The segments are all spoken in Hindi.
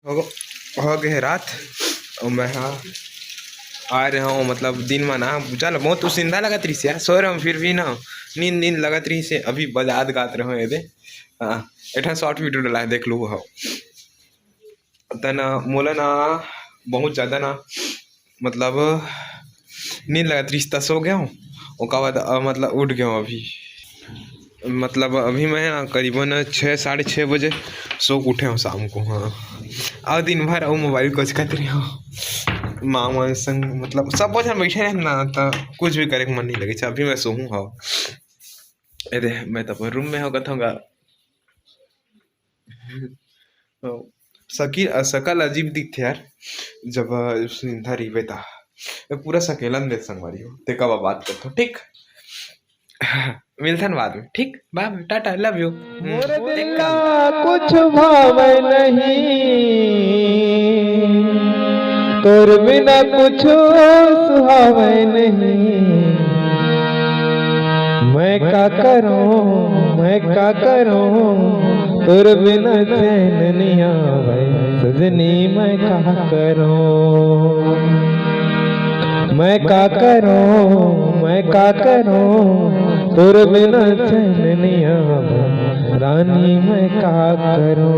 हो हो गए रात और मैं हाँ आ रहा हूँ मतलब दिन में ना चल बहुत उसिंदा लगत रही से यार सो रहा हूँ फिर भी ना नींद नींद लगत रही से अभी बजात गात रहो ये दे हाँ एठा शॉर्ट वीडियो डला है देख लू हो तना मोला ना बहुत ज़्यादा ना मतलब नींद लगत रही सो गया हूँ उसका बाद मतलब उठ गया हूँ अभी मतलब अभी मैं ना करीबन 6 साढ़े 6 बजे सो के उठे हूँ शाम को हाँ और दिन भर और मोबाइल कोच करते रहे हो मामा संग मतलब सब वजह बैठे रहे ना तो कुछ भी करे के मन नहीं लगे अभी मैं सोहूँ हाँ अरे मैं तो रूम में होगा था सकल अजीब दिखते यार जब सुनिंदा रही था पूरा सकेलन देख संगवारी हो ते कब बात करते हो ठीक मिलथन बाद में ठीक bye tata love you more देख दिल्ला कल कुछ भावे नहीं तोर बिना कुछ सुहावे नहीं। मैं का करूं तोर बिना चैन नहीं आवे सजनी। मैं का करूं तोर बिना चैन नहीं आवे रानी। मैं का करूं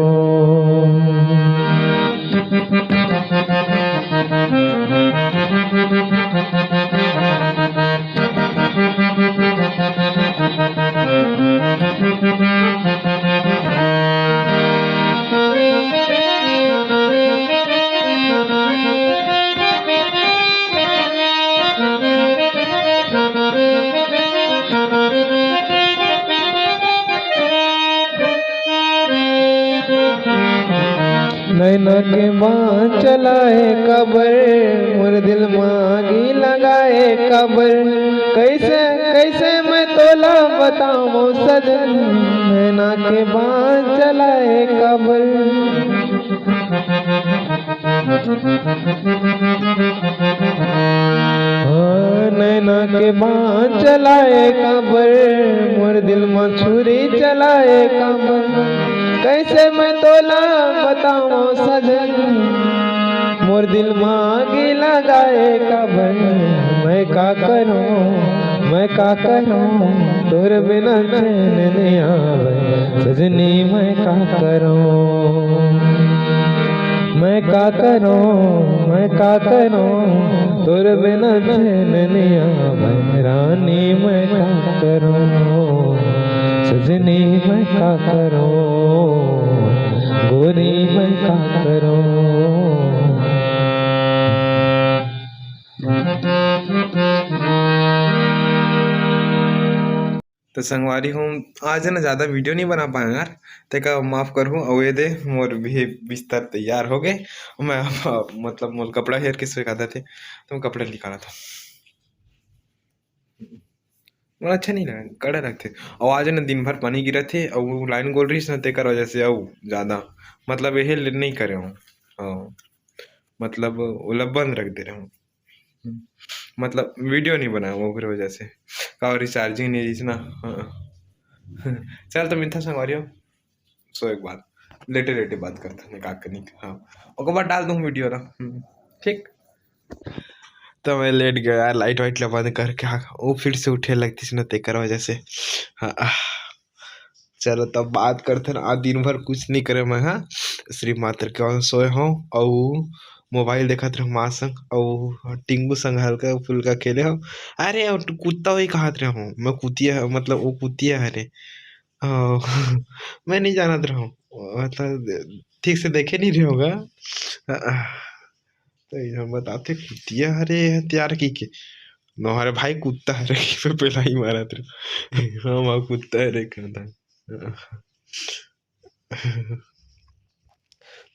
नैना के बाँ चलाए कबर मोर दिल मांगी लगाए कबर। कैसे कैसे मैं तोला बताऊं सजन नैना के बाँ चलाए कबर। नैना के बाँ चलाए कबर मोर दिल में छुरी चलाए कबर। कैसे मैं तोला बताऊं सजन मोर दिल मांगी लगाए कबर। मैं का करूं तोर बिना चैन नहीं आवे सजनी। मैं का करूं तोर बिना चैन नहीं आवे रानी। मैं का करूं सजनी। मैं का करूं गोरी। मैं का करूं तो संगवारी हूँ आज ना ज़्यादा वीडियो नहीं बना पाया यार तेका माफ़ कर हूँ और ये दे मोर भी बिस्तर तैयार हो गए मैं मतलब मोर कपड़ा हेर के सुखा थे तो मैं कपड़ा निकाला था मुझे अच्छा नहीं लगा कड़ा रखते और आज ना दिन भर पानी गिरा थे और वो लाइन गोल रही ना तेकर वजह से और ज़्यादा मतलब ये नहीं करे हूँ हाँ मतलब वो बंद रख दे रहे हूँ मतलब वीडियो नहीं बनाया वो फिर वजह से का रिचार्जिंग नहीं रही ना हाँ चल तो मिथा संगवारी हो सो एक बात लेटे लेटे बात करता निकाल करनी हाँ और बाद डाल दूँ वीडियो ना ठीक तो मैं लेट गया यार लाइट वाइट ला बंद करके वो फिर से उठे लगती थी ना तेकर वजह से हाँ चलो तब बात करते ना आज दिन भर कुछ नहीं करे मैं हाँ सिर्फ मात्र के सोए हूँ और मोबाइल देखत रहो माँ संग और टिंगू संग हल्का फुल्का खेले हो। अरे और कुत्ता वही कहत रहे हूँ मैं कुतिया मतलब वो कुतिया है रे मैं नहीं जानत रहा हूँ मतलब ठीक से देखे नहीं रहे होगा तो यहाँ बताते कुतिया हरे हथियार की के हमारे भाई कुत्ता है रे मैं पहला ही मारा तेरे हाँ वहाँ कुत्ता है रे कहता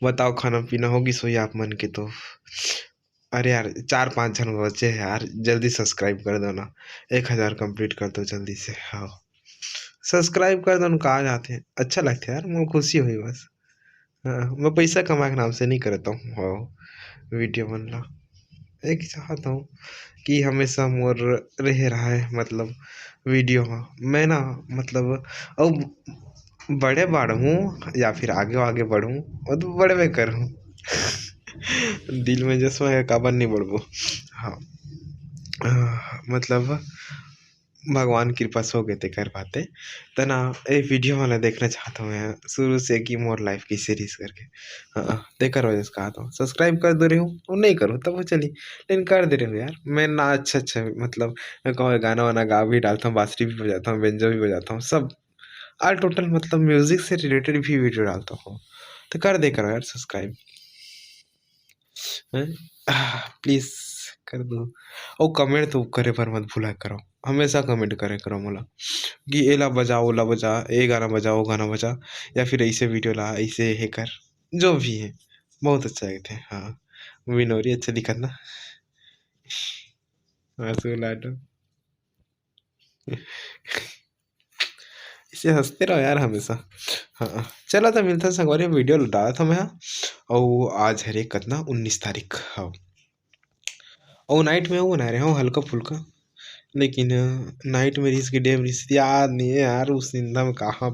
बताओ खाना पीना होगी सोई आप मन के तो अरे यार 4-5 जन बचे हैं यार जल्दी सब्सक्राइब कर दो ना 1000 कंप्लीट कर दो जल्दी से हाँ सब्सक्राइब कर दो ना कहाँ जाते हैं अच्छा लगता है यार मुझे खुशी हुई बस हाँ मैं पैसा कमा के नाम से नहीं करता हूँ हाँ वीडियो बनना एक चाहता हूँ कि हमेशा मोर रह रहा है मतलब वीडियो में मैं ना मतलब अब बड़े बढ़ूँ या फिर आगे आगे बढ़ूँ और तो बड़े में करूँ दिल में जसवा है काबर नहीं बढ़बो। हाँ मतलब भगवान कृपा से हो गए थे कर पाते तना ये वीडियो वाला देखना चाहता हूँ मैं शुरू से कि मोर लाइफ की सीरीज करके। हाँ देखकर वजह से कहा था सब्सक्राइब कर दे रहे हो और नहीं करो तब वो चली लेकिन कर दे रहे हो यार। मैं ना अच्छा अच्छा मतलब मैं कहूँ गाना वाना गा भी डालता हूँ बांसुरी भी बजाता हूँ बेंजो भी बजाता हूँ सब ऑल टोटल मतलब म्यूजिक से रिलेटेड भी वीडियो डालता हूँ। तो कर दे करो यार सब्सक्राइब प्लीज कर दो और कमेंट तो करे पर मत भूला करो हमेशा कमेंट करे करो मोला कि ए ला बजा ओ ला बजा ए गाना बजा वो गाना बजा या फिर ऐसे वीडियो ला ऐसे हे कर जो भी है बहुत अच्छा लगते हैं। हाँ विनोरी अच्छा दिखत ना आंसू लाडो इसे हंसते रहो यार हमेशा। हाँ चला था मिलता संगवारी वीडियो डाला था मैं और आज है रे कतना 19 तारीख। हाँ और नाइट में वो बना रहे हो हल्का फुल्का लेकिन नाइट में रिस्क डे में याद नहीं है यार उस निंदा में कहाँ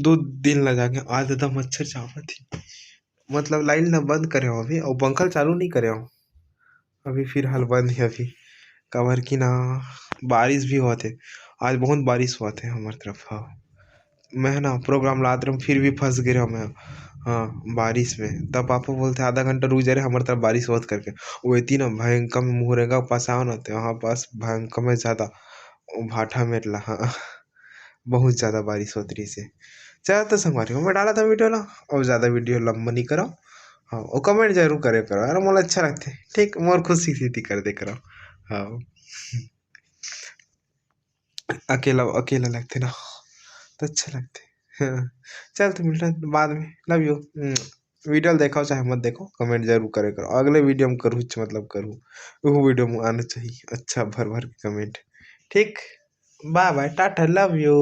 2 दिन लगा के आज ज्यादा मच्छर चावत थी मतलब लाइन ना बंद करे हो अभी और पंखा चालू नहीं करे हो अभी फिलहाल बंद है अभी कवर की ना बारिश भी हुआ थे आज बहुत बारिश हुआ थे हमारी तरफ। हाँ मैं ना प्रोग्राम लाते रहा फिर भी फंस गया मैं। हाँ बारिश में तब पापा बोलते आधा घंटा रुक जा रहे हमारे तरफ बारिश होत करके वो इतनी ना भयंकर में मुहरेगा पास आओ ना तो वहाँ पास भयंकर में ज़्यादा वो भाटा मेरला। हाँ बहुत ज़्यादा बारिश होती रही से चला तो संगवारी मैं डाला था वीडियो ला और ज़्यादा वीडियो लंबा नहीं करो। हाँ और कमेंट जरूर करे करो यार मोला अच्छा लगते ठीक मोर खुशी थी कर दे करो। हाँ अकेला अकेला लगते ना तो अच्छा लगते। हाँ चल तो मिलते हैं बाद में लव यू। वीडियो देखो चाहे मत देखो कमेंट जरूर करे करो अगले वीडियो में करूँ मतलब करूँ वो वीडियो में आना चाहिए अच्छा भर भर के कमेंट ठीक। Bye bye tata love you.